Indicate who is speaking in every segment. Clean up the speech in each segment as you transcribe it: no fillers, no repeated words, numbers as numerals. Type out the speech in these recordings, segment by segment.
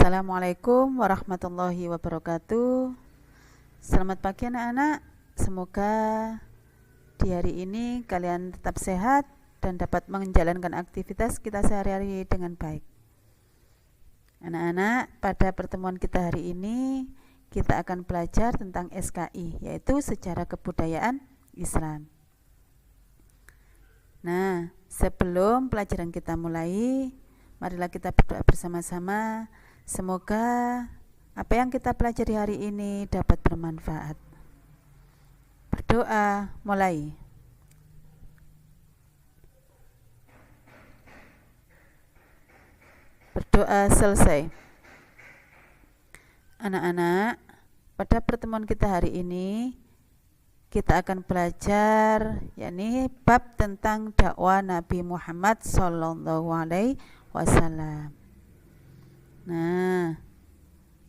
Speaker 1: Assalamualaikum warahmatullahi wabarakatuh. Selamat pagi anak-anak. Semoga di hari ini kalian tetap sehat dan dapat menjalankan aktivitas kita sehari-hari dengan baik. Anak-anak, pada pertemuan kita hari ini kita akan belajar tentang SKI, yaitu Sejarah Kebudayaan Islam. Nah, sebelum pelajaran kita mulai, marilah kita berdoa bersama-sama. Semoga apa yang kita pelajari hari ini dapat bermanfaat. Berdoa mulai. Berdoa selesai. Anak-anak, pada pertemuan kita hari ini kita akan belajar yakni bab tentang dakwah Nabi Muhammad SAW. Nah,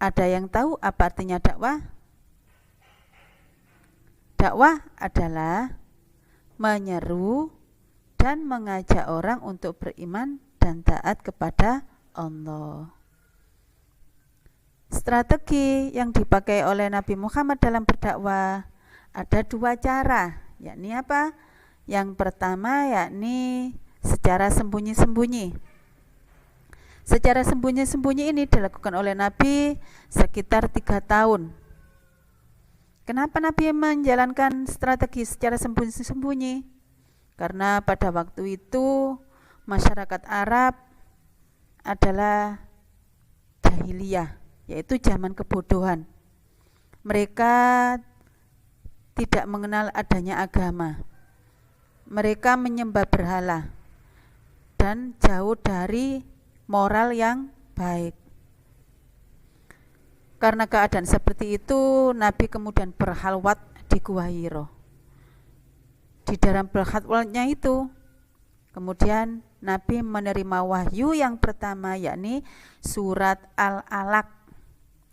Speaker 1: ada yang tahu apa artinya dakwah? Dakwah adalah menyeru dan mengajak orang untuk beriman dan taat kepada Allah. Strategi yang dipakai oleh Nabi Muhammad dalam berdakwah ada dua cara, yakni apa? Yang pertama yakni secara sembunyi-sembunyi. Secara sembunyi-sembunyi ini dilakukan oleh Nabi sekitar 3 tahun. Kenapa Nabi menjalankan strategi secara sembunyi-sembunyi? Karena pada waktu itu masyarakat Arab adalah jahiliyah, yaitu zaman kebodohan. Mereka tidak mengenal adanya agama. Mereka menyembah berhala dan jauh dari moral yang baik. Karena keadaan seperti itu, Nabi kemudian berhalwat di Gua Hiro. Di dalam berhalwatnya itu, kemudian Nabi menerima wahyu yang pertama, yakni surat Al-Alaq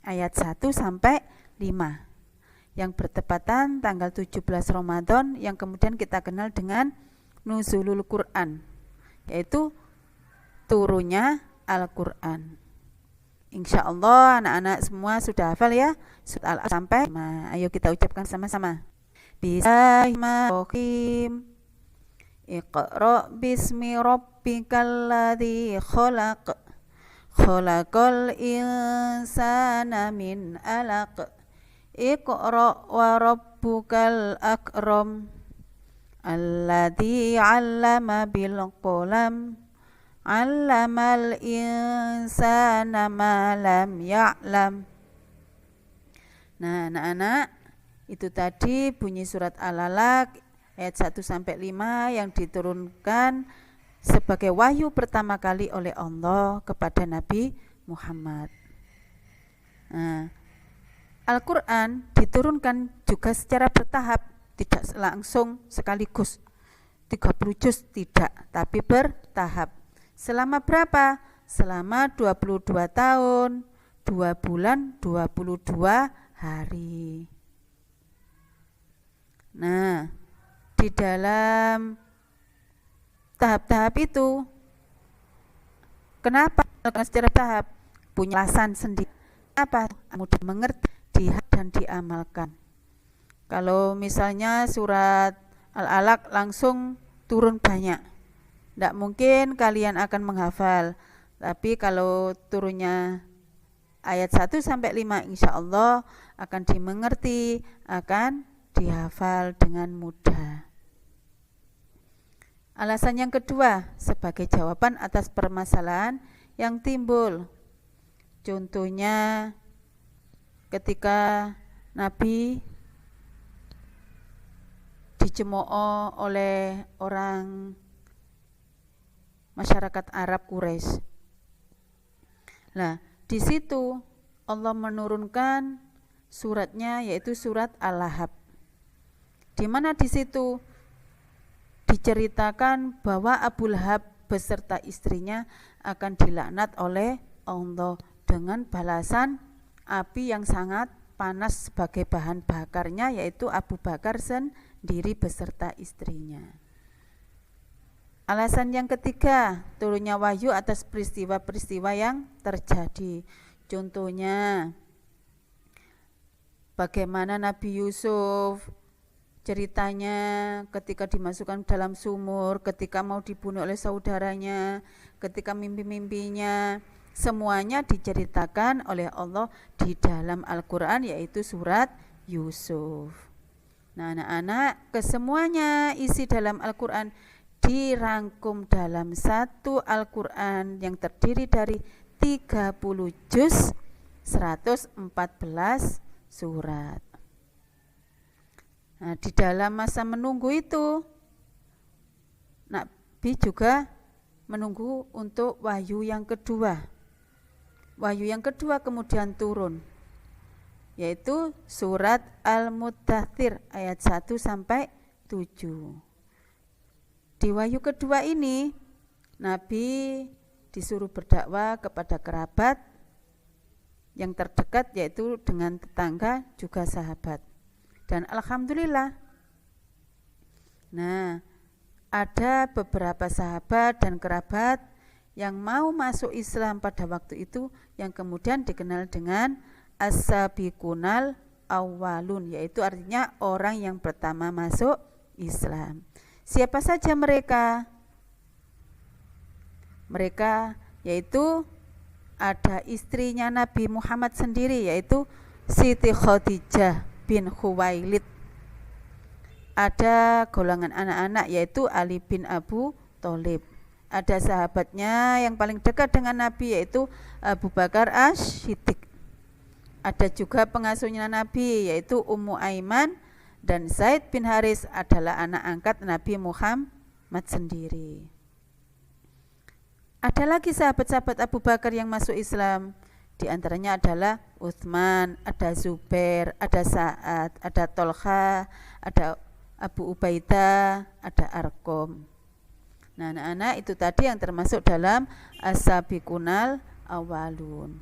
Speaker 1: ayat 1 sampai 5 yang bertepatan tanggal 17 Ramadan, yang kemudian kita kenal dengan Nuzulul Quran, yaitu turunnya Al-Quran. Insya Allah anak-anak semua sudah hafal ya surat Al-Alaq sampai 5. Ayo kita ucapkan sama-sama. Bismillahirrahmanirrahim. Iqra bismi rabbikal ladzi khalaq. Khalaqal insana min 'alaq. Iqra wa rabbukal akram. Alladzi 'allama bil qalam. 'Allamal insana ma lam ya'lam. Nah, anak-anak, itu tadi bunyi surat Al-Alaq ayat 1 sampai 5 yang diturunkan sebagai wahyu pertama kali oleh Allah kepada Nabi Muhammad. Nah, Al-Quran diturunkan juga secara bertahap, tidak langsung sekaligus 30 juz, tidak, tapi bertahap. Selama berapa? Selama 22 tahun, 2 bulan, 22 hari. Nah, di dalam tahap-tahap itu, kenapa secara tahap? Punya alasan sendiri. Apa? Mudah mengerti dan diamalkan. Kalau misalnya surat Al-Alaq langsung turun banyak, tidak mungkin kalian akan menghafal. Tapi kalau turunnya ayat 1 sampai 5, insya Allah akan dimengerti, akan dihafal dengan mudah. Alasan yang kedua, sebagai jawaban atas permasalahan yang timbul. Contohnya ketika Nabi dicemooh oleh orang masyarakat Arab Quraisy. Nah, di situ Allah menurunkan suratnya, yaitu surat Al-Lahab. Di mana di situ diceritakan bahwa Abu Lahab beserta istrinya akan dilaknat oleh Allah dengan balasan api yang sangat panas sebagai bahan bakarnya, yaitu Abu Bakar sendiri beserta istrinya. Alasan yang ketiga, turunnya wahyu atas peristiwa-peristiwa yang terjadi. Contohnya, bagaimana Nabi Yusuf ceritanya ketika dimasukkan dalam sumur, ketika mau dibunuh oleh saudaranya, ketika mimpi-mimpinya, semuanya diceritakan oleh Allah di dalam Al-Quran, yaitu surat Yusuf. Nah, anak-anak, kesemuanya isi dalam Al-Quran dirangkum dalam satu Al-Quran yang terdiri dari 30 juz, 114 surat. Nah, di dalam masa menunggu itu, Nabi juga menunggu untuk wahyu yang kedua. Wahyu yang kedua kemudian turun, yaitu surat Al-Muddathir ayat 1 sampai 7. Di wahyu kedua ini, Nabi disuruh berdakwah kepada kerabat yang terdekat, yaitu dengan tetangga juga sahabat. Dan alhamdulillah, nah, ada beberapa sahabat dan kerabat yang mau masuk Islam pada waktu itu, yang kemudian dikenal dengan as-sabiqunal awwalun, yaitu artinya orang yang pertama masuk Islam. Siapa saja mereka? Mereka yaitu ada istrinya Nabi Muhammad sendiri, yaitu Siti Khadijah bin Khuwailid. Ada golongan anak-anak, yaitu Ali bin Abu Thalib. Ada sahabatnya yang paling dekat dengan Nabi, yaitu Abu Bakar Asy-Siddiq. Ada juga pengasuhnya Nabi, yaitu Ummu Aiman, dan Zaid bin Haris adalah anak angkat Nabi Muhammad sendiri. Ada lagi sahabat-sahabat Abu Bakar yang masuk Islam. Di antaranya adalah Utsman, ada Zubair, ada Sa'ad, ada Tolha, ada Abu Ubaidah, ada Arqam. Nah, anak-anak, itu tadi yang termasuk dalam as-sabiqunal awwalun.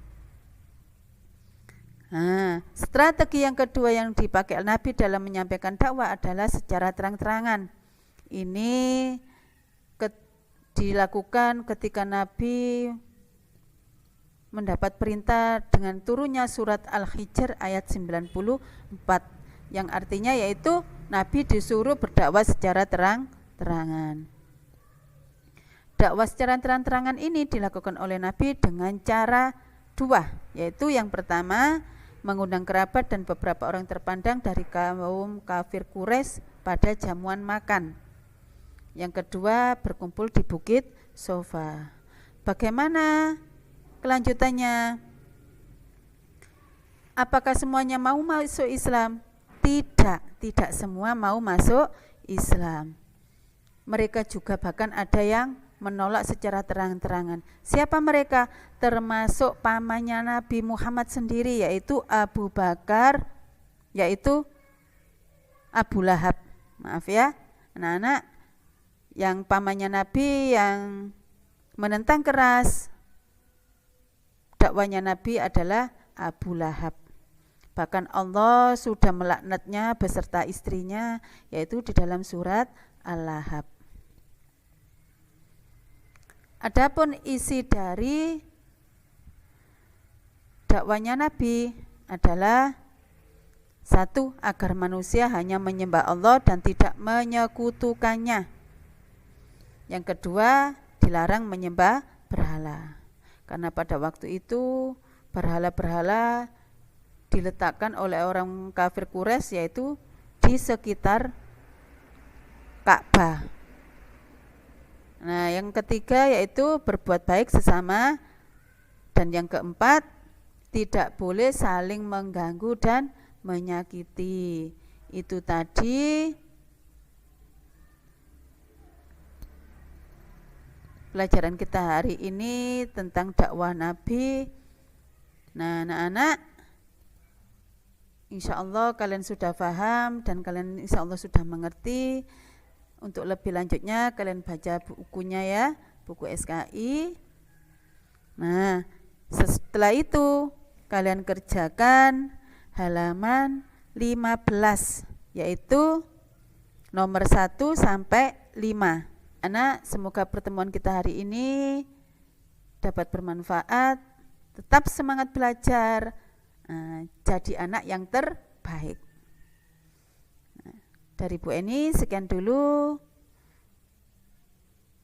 Speaker 1: Nah, strategi yang kedua yang dipakai Nabi dalam menyampaikan dakwah adalah secara terang-terangan. Ini dilakukan ketika Nabi mendapat perintah dengan turunnya surat Al-Hijr ayat 94, yang artinya yaitu Nabi disuruh berdakwah secara terang-terangan. Dakwah secara terang-terangan ini dilakukan oleh Nabi dengan cara dua, yaitu yang pertama mengundang kerabat dan beberapa orang terpandang dari kaum kafir Quraisy pada jamuan makan. Yang kedua berkumpul di Bukit Sofa. Bagaimana kelanjutannya? Apakah semuanya mau masuk Islam? Tidak semua mau masuk Islam. Mereka juga bahkan ada yang menolak secara terang-terangan. Siapa mereka? Termasuk pamannya Nabi Muhammad sendiri, yaitu Abu Bakar, yaitu Abu Lahab. Maaf ya, anak-anak, yang pamannya Nabi yang menentang keras dakwanya Nabi adalah Abu Lahab. Bahkan Allah sudah melaknatnya beserta istrinya, yaitu di dalam surat Al-Lahab. Adapun isi dari dakwanya Nabi adalah satu, agar manusia hanya menyembah Allah dan tidak menyekutukannya. Yang kedua, dilarang menyembah berhala. Karena pada waktu itu berhala-berhala diletakkan oleh orang kafir Quraisy, yaitu di sekitar Ka'bah. Nah, yang ketiga yaitu berbuat baik sesama, dan yang keempat tidak boleh saling mengganggu dan menyakiti. Itu tadi pelajaran kita hari ini tentang dakwah Nabi. Nah, anak-anak, insya Allah kalian sudah paham dan kalian insya Allah sudah mengerti. Untuk lebih lanjutnya kalian baca bukunya ya, buku SKI. Nah, setelah itu kalian kerjakan halaman 15, yaitu nomor 1 sampai 5. Anak, semoga pertemuan kita hari ini dapat bermanfaat. tetap semangat belajar, jadi anak yang terbaik. Dari Bu Eni sekian dulu,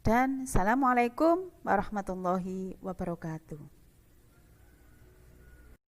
Speaker 1: dan assalamualaikum warahmatullahi wabarakatuh.